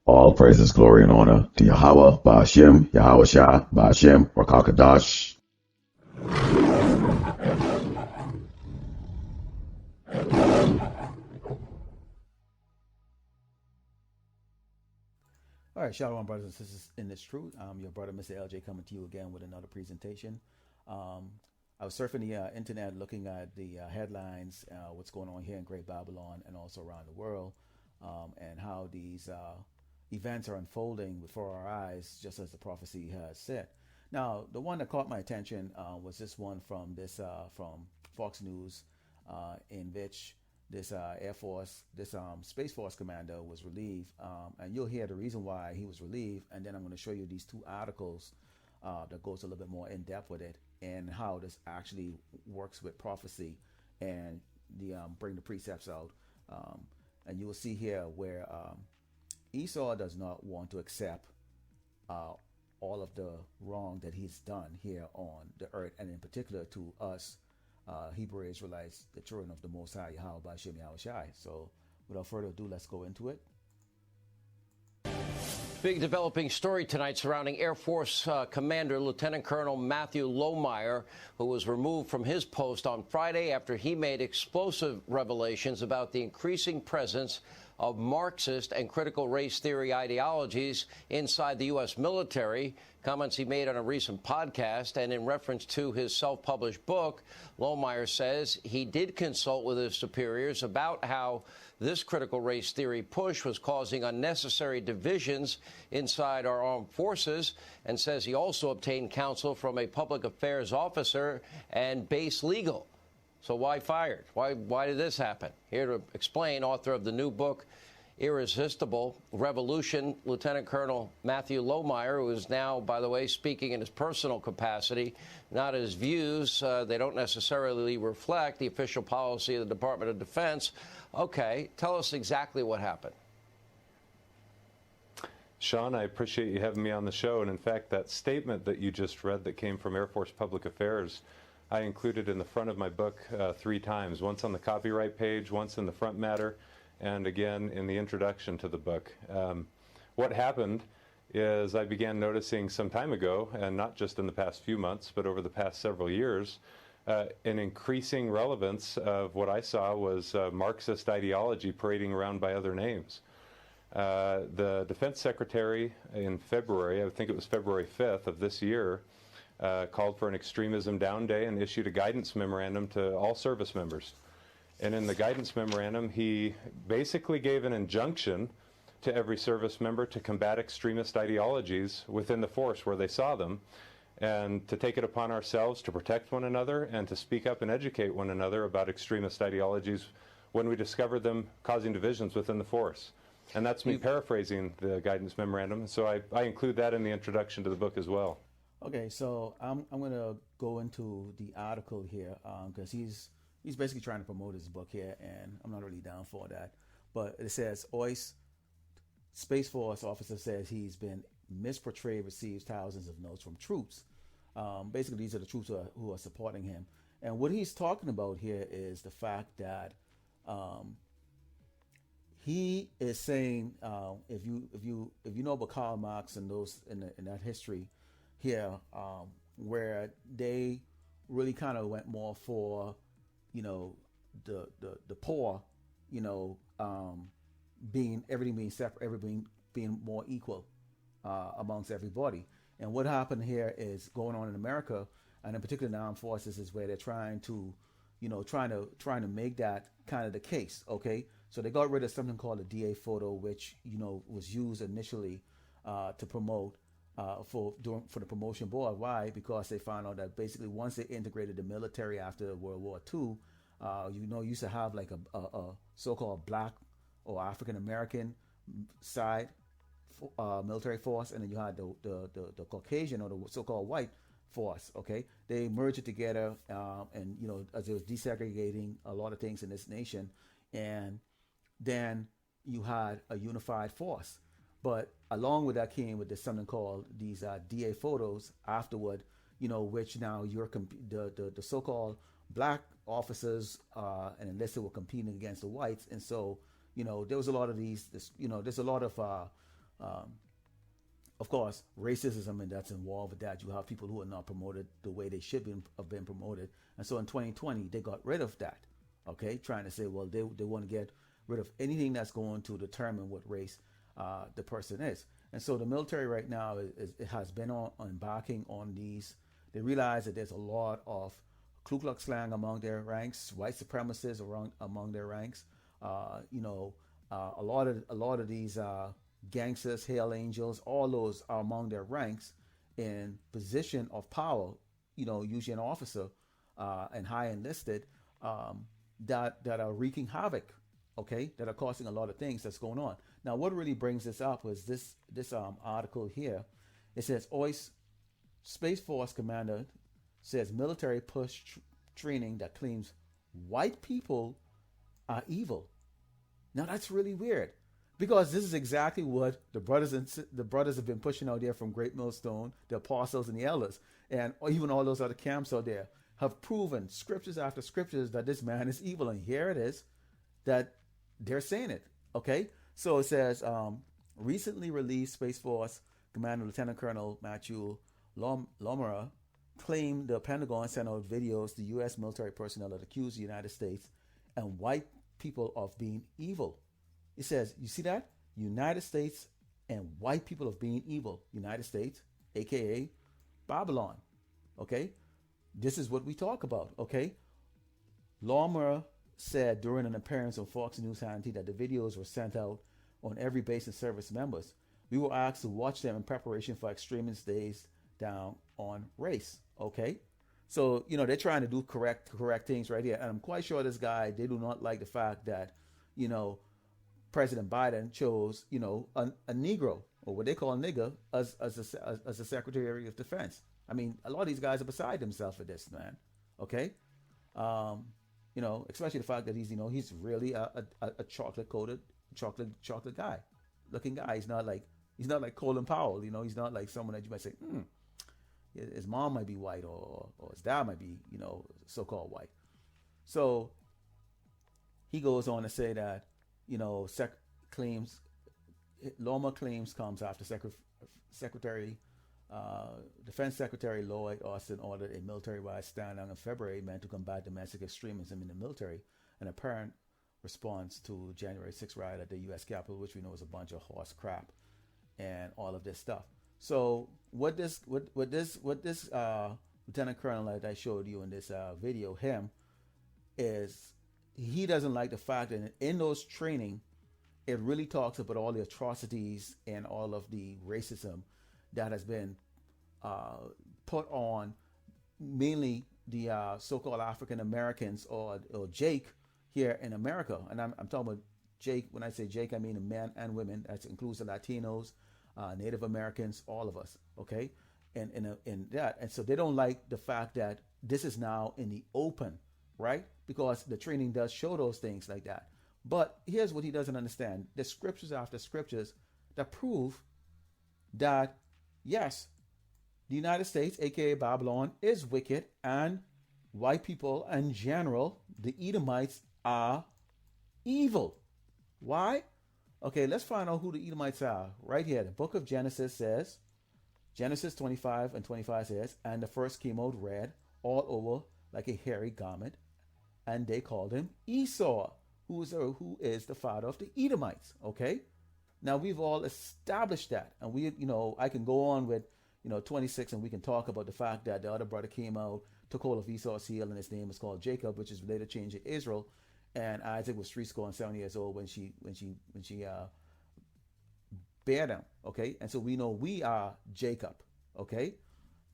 All praises, glory, and honor to Yahweh, Ba'ashem, Yahawashi, Ba'ashem, Rakakadash. All right, Shalom, brothers and sisters in this truth. I'm your brother, Mr. LJ, coming to you again with another presentation. I was surfing the internet looking at the headlines, what's going on here in Great Babylon and also around the world, and how these events are unfolding before our eyes, just as the prophecy has said. Now, the one that caught my attention was this one from from Fox News, in which this Air Force, this Space Force commander was relieved, and you'll hear the reason why he was relieved, and then I'm going to show you these two articles that goes a little bit more in depth with it and how this actually works with prophecy and the bring the precepts out, and you will see here where Esau does not want to accept all of the wrong that he's done here on the earth, and in particular to us Hebrew Israelites, the children of the Most High, Yahweh, Ba'ashem, Yahawashi. So without further ado, let's go into it. Big developing story tonight surrounding Air Force Commander Lieutenant Colonel Matthew Lohmeyer, who was removed from his post on Friday after he made explosive revelations about the increasing presence of Marxist and critical race theory ideologies inside the U.S. military. Comments he made on a recent podcast and in reference to his self-published book, Lohmeyer says he did consult with his superiors about how this critical race theory push was causing unnecessary divisions inside our armed forces, and says he also obtained counsel from a public affairs officer and base legal. So why fired? Why did this happen? Here to explain, author of the new book, Irresistible Revolution, Lieutenant Colonel Matthew Lohmeyer, who is now, by the way, speaking in his personal capacity, not his views. They don't necessarily reflect the official policy of the Department of Defense. Okay, tell us exactly what happened. Sean, I appreciate you having me on the show. And in fact, that statement that you just read that came from Air Force Public Affairs, I included in the front of my book 3 times, once on the copyright page, once in the front matter, and again in the introduction to the book. What happened is I began noticing some time ago, and not just in the past few months, but over the past several years, an increasing relevance of what I saw was Marxist ideology parading around by other names. The Defense Secretary in February, I think it was February 5th of this year, called for an extremism down day and issued a guidance memorandum to all service members. And in the guidance memorandum, he basically gave an injunction to every service member to combat extremist ideologies within the force where they saw them, and to take it upon ourselves to protect one another and to speak up and educate one another about extremist ideologies when we discover them causing divisions within the force. And that's me paraphrasing the guidance memorandum, so I include that in the introduction to the book as well. Okay, so I'm going to go into the article here because he's basically trying to promote his book here, and I'm not really down for that. But it says, OIS Space Force officer says he's been misportrayed, receives thousands of notes from troops. Basically, these are the troops who are supporting him. And what he's talking about here is the fact that he is saying, if you know about Karl Marx and those in that history here, where they really kind of went more for, the poor, everything being separate, everything being more equal amongst everybody. And what happened here is going on in America, and in particular in the armed forces, is where they're trying to make that kind of the case. Okay, so they got rid of something called a DA photo, which was used initially to promote for the promotion board. Why? Because they found out that basically once they integrated the military after World War II, used to have like a so-called black or African American side military force, and then you had the Caucasian or the so-called white force. Okay, they merged it together, and as it was desegregating a lot of things in this nation, and then you had a unified force. But along with that came with this something called these DA photos afterward, which now the so-called black officers and enlisted were competing against the whites, and so there was a lot of there's a lot of Of course, racism and that's involved with that. You have people who are not promoted the way they should have been promoted. And so in 2020, they got rid of that. Okay, trying to say, well, they want to get rid of anything that's going to determine what race the person is. And so the military right now it has been embarking on these. They realize that there's a lot of Ku Klux Klan among their ranks, white supremacists among their ranks. A lot of these gangsters, Hell Angels, all those are among their ranks in position of power. Usually an officer and high enlisted that are wreaking havoc. Okay, that are causing a lot of things that's going on. Now, what really brings this up was this article here. It says, OIS Space Force Commander says military push training that claims white people are evil. Now, that's really weird because this is exactly what the brothers have been pushing out there from Great Millstone, the apostles and the elders, and even all those other camps out there have proven scriptures after scriptures that this man is evil. And here it is that they're saying it. Okay, so it says recently released Space Force Commander Lieutenant Colonel Matthew Lomara claimed the Pentagon sent out videos to U.S. military personnel that accused the United States and white people of being evil. It says, you see that? United States and white people of being evil. United States, aka Babylon. Okay, this is what we talk about. Okay, Lomara said during an appearance on Fox News Hannity that the videos were sent out on every base and service members. We were asked to watch them in preparation for extremist days down on race. Okay, so they're trying to do correct things right here, and I'm quite sure this guy, they do not like the fact that President Biden chose a Negro, or what they call a nigger, as a Secretary of Defense. I mean, a lot of these guys are beside themselves for this, man. Okay. Especially the fact that he's really a chocolate guy, looking guy. He's not like Colin Powell. He's not like someone that you might say, his mom might be white or his dad might be, so-called white. So he goes on to say that, Loma claims comes after Defense Secretary Lloyd Austin ordered a military-wide stand-down in February meant to combat domestic extremism in the military, an apparent response to January 6th riot at the U.S. Capitol, which we know is a bunch of horse crap and all of this stuff. So what this Lieutenant Colonel that I showed you in this video, is he doesn't like the fact that in those training, it really talks about all the atrocities and all of the racism that has been put on mainly the so-called African Americans or Jake here in America. And I'm talking about Jake. When I say Jake, I mean men and women. That includes the Latinos, Native Americans, all of us. Okay, and in that, and so they don't like the fact that this is now in the open, right? Because the training does show those things like that. But here's what he doesn't understand: the scriptures after scriptures that prove that yes, the United States, aka Babylon, is wicked, and white people in general, the Edomites, are evil. Why? Okay, let's find out who the Edomites are. Right here, the book of Genesis says, Genesis 25:25 says, and the first came out red all over like a hairy garment, and they called him Esau, who is the father of the Edomites. Okay, now we've all established that, and I can go on with 26, and we can talk about the fact that the other brother came out, took hold of Esau's heel, and his name was called Jacob, which is later changed to Israel. And Isaac was 7 years old when she bare them. Okay, and so we know we are Jacob. Okay,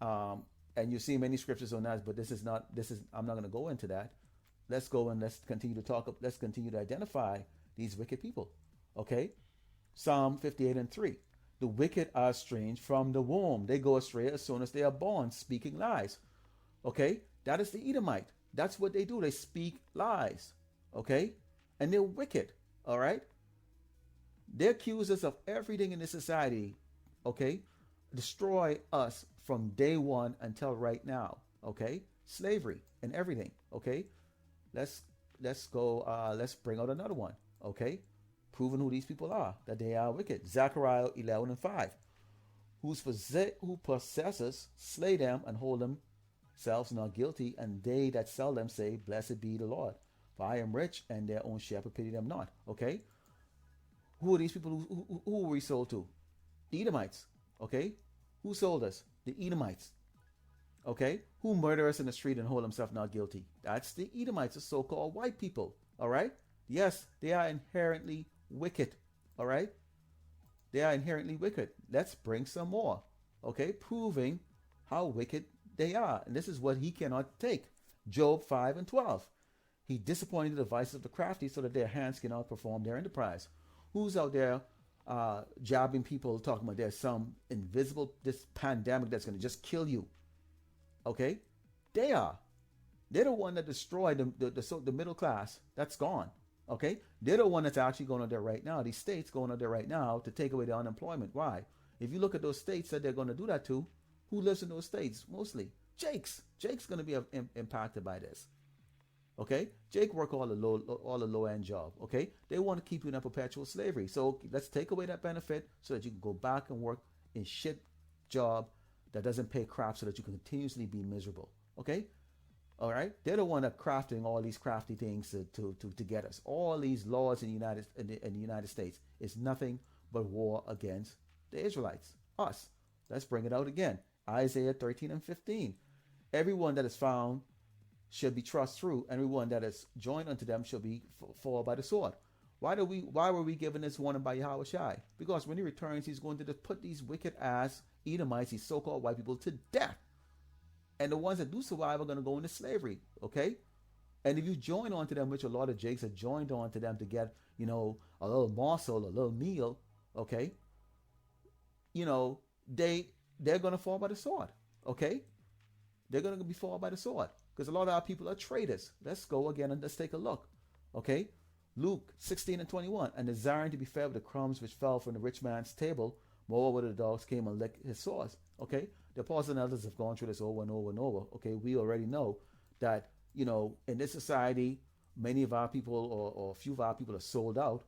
and you see many scriptures on that, but I'm not going to go into that. Let's go and let's continue to talk. Let's continue to identify these wicked people. Okay, Psalm 58:3. The wicked are estranged from the womb. They go astray as soon as they are born, speaking lies. Okay, that is the Edomite. That's what they do. They speak lies. Okay, and they're wicked. All right, they accuse us of everything in this society. Okay, destroy us from day one until right now. Okay, slavery and everything. Okay, let's go. Let's bring out another one. Okay, proving who these people are, that they are wicked. Zechariah 11:5. Who possesses, slay them, and hold themselves not guilty, and they that sell them say, Blessed be the Lord, for I am rich, and their own shepherd pity them not. Okay? Who are these people who were we sold to? The Edomites. Okay? Who sold us? The Edomites. Okay? Who murder us in the street and hold themselves not guilty? That's the Edomites, the so-called white people. All right? Yes, they are inherently wicked. All right? They are inherently wicked. Let's bring some more. Okay? Proving how wicked they are. And this is what he cannot take. Job 5:12. He disappointed the devices of the crafty so that their hands cannot perform their enterprise. Who's out there jabbing people, talking about there's some invisible, this pandemic that's going to just kill you? Okay? They are. They're the one that destroyed the middle class. That's gone. Okay? They're the one that's actually going on there right now. These states going on there right now to take away the unemployment. Why? If you look at those states that they're going to do that to, who lives in those states? Mostly Jake's. Jake's going to be impacted by this. Okay? Jake work all the low end job. Okay? They want to keep you in a perpetual slavery. So let's take away that benefit so that you can go back and work in shit job that doesn't pay crap so that you can continuously be miserable. Okay? All right? They're the one that crafting all these crafty things to get us. All these laws in the United States is nothing but war against the Israelites. Us. Let's bring it out again. Isaiah 13:15. Everyone that is found should be thrust through. Everyone that is joined unto them shall be fall by the sword. Why were we given this warning by Yahawashi? Because when he returns, he's going to put these wicked ass Edomites, these so-called white people, to death. And the ones that do survive are going to go into slavery. Okay? And if you join on to them, which a lot of Jakes have joined on to them to get, a little morsel, a little meal, okay? They're going to fall by the sword. Okay? They're going to be fall by the sword. Because a lot of our people are traitors. Let's go again and let's take a look. Okay? Luke 16:21. And desiring to be fed with the crumbs which fell from the rich man's table, moreover the dogs came and licked his sores. Okay? The apostles and elders have gone through this over and over and over. Okay? We already know that, in this society, many of our people or a few of our people are sold out,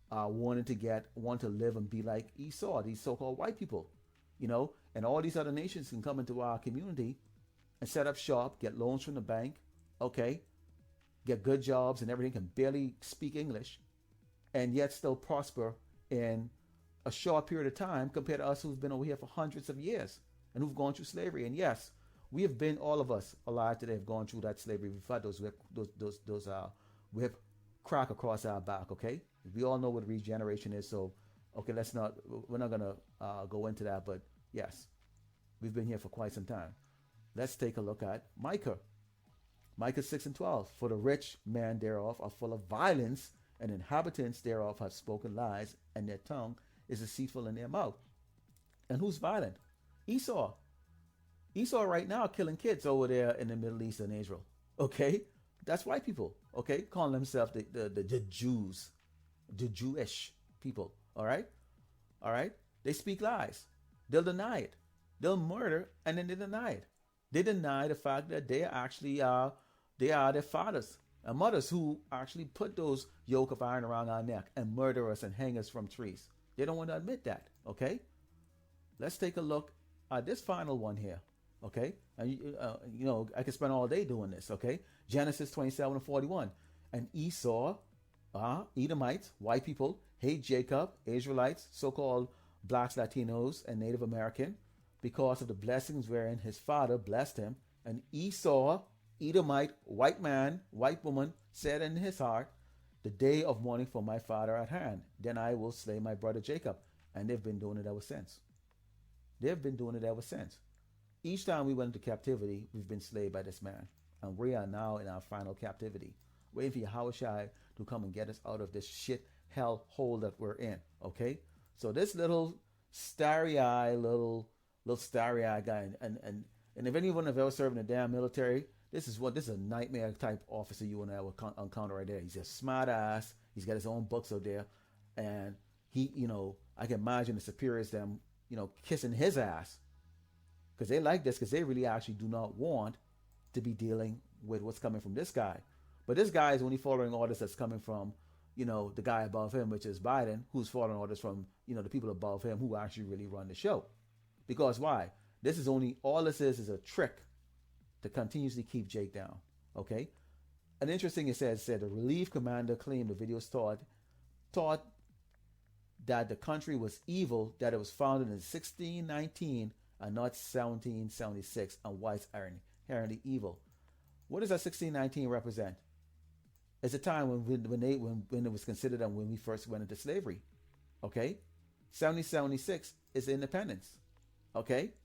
want to live and be like Esau, these so-called white people, and all these other nations can come into our community and set up shop, get loans from the bank, okay, get good jobs and everything, can barely speak English, and yet still prosper in a short period of time compared to us who've been over here for hundreds of years and who've gone through slavery. And yes, we have been, all of us alive today have gone through that slavery. We've had those whip crack across our back, okay? We all know what regeneration is, so okay, we're not gonna go into that, but yes, we've been here for quite some time. Let's take a look at Micah. Micah 6:12. For the rich man thereof are full of violence, and inhabitants thereof have spoken lies, and their tongue is deceitful in their mouth. And who's violent? Esau. Esau right now killing kids over there in the Middle East and Israel. Okay? That's white people. Okay? Calling themselves the Jews. The Jewish people. All right? All right? They speak lies. They'll deny it. They'll murder, and then they deny it. They deny the fact that they are their fathers and mothers who actually put those yoke of iron around our neck and murder us and hang us from trees. They don't want to admit that. Okay? Let's take a look at this final one here. Okay? And I could spend all day doing this. Okay? Genesis 27:41. And Esau, Edomites, white people, hate Jacob, Israelites, so-called blacks, Latinos, and Native American, because of the blessings wherein his father blessed him. And Esau, Edomite, white man, white woman, said in his heart, the day of mourning for my father at hand. Then I will slay my brother Jacob. And they've been doing it ever since. They've been doing it ever since. Each time we went into captivity, we've been slayed by this man. And we are now in our final captivity, waiting for Yahawashi to come and get us out of this shit hell hole that we're in. Okay? So this little starry-eyed guy, and if anyone have ever served in the damn military, this is a nightmare type officer you and I will encounter right there. He's a smart ass. He's got his own books out there, and he, I can imagine the superiors them, kissing his ass because they like this, because they really actually do not want to be dealing with what's coming from this guy. But this guy is only following orders that's coming from the guy above him, which is Biden, who's following orders from, the people above him who actually really run the show. Because why? All this is a trick to continuously keep Jake down. Okay? And interesting, it said the relief commander claimed the videos taught that the country was evil, that it was founded in 1619 and not 1776, and why it's inherently evil. What does that 1619 represent? It's a time when it was considered and when we first went into slavery. Okay? 1776 is independence. Okay?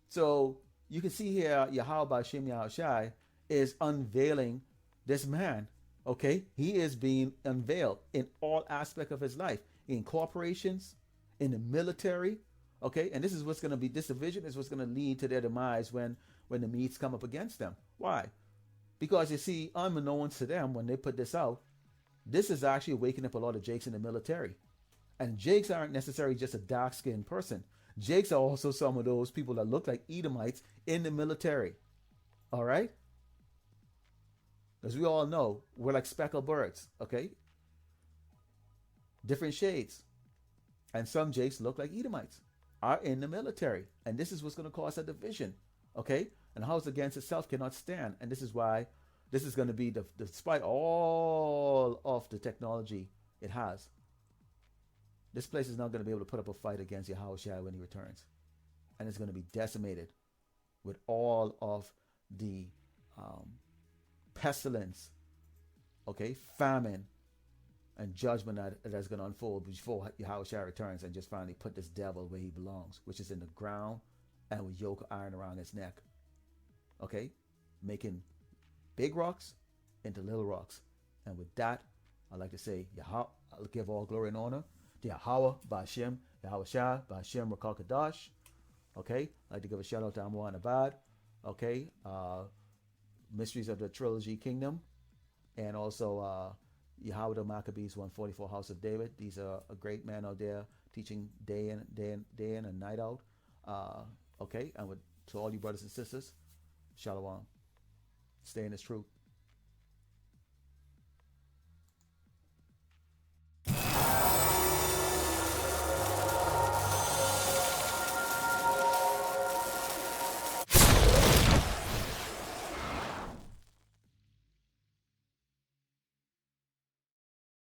So you can see here Yahawashi is unveiling this man. Okay? He is being unveiled in all aspects of his life, in corporations, in the military. Okay? And this is what's going to be, this division is what's going to lead to their demise when the Medes come up against them. Why? Because you see, unbeknownst to them, when they put this out, this is actually waking up a lot of Jakes in the military. And Jakes aren't necessarily just a dark-skinned person. Jakes are also some of those people that look like Edomites in the military. All right? As we all know, we're like speckled birds, okay? Different shades. And some Jakes look like Edomites, are in the military. And this is what's going to cause a division, okay? And a house against itself cannot stand. And this is why this is going to be, despite all of the technology it has, this place is not going to be able to put up a fight against Yahawashi when he returns. And it's going to be decimated with all of the pestilence, okay, famine, and judgment that's going to unfold before Yahawashi returns and just finally put this devil where he belongs, which is in the ground and with yoke of iron around his neck. Okay, making big rocks into little rocks. And with that, I'd like to say, I'll give all glory and honor to Yahweh, Ba'ashem, Yahawashi, Ba'ashem, Rakakadash. Okay, I'd like to give a shout out to Amor and Abad. Okay, Mysteries of the Trilogy Kingdom. And also Yahweh the Maccabees 144 House of David. These are a great man out there teaching day in and night out. Okay, and to all you brothers and sisters, Shalom. Stay in this truth.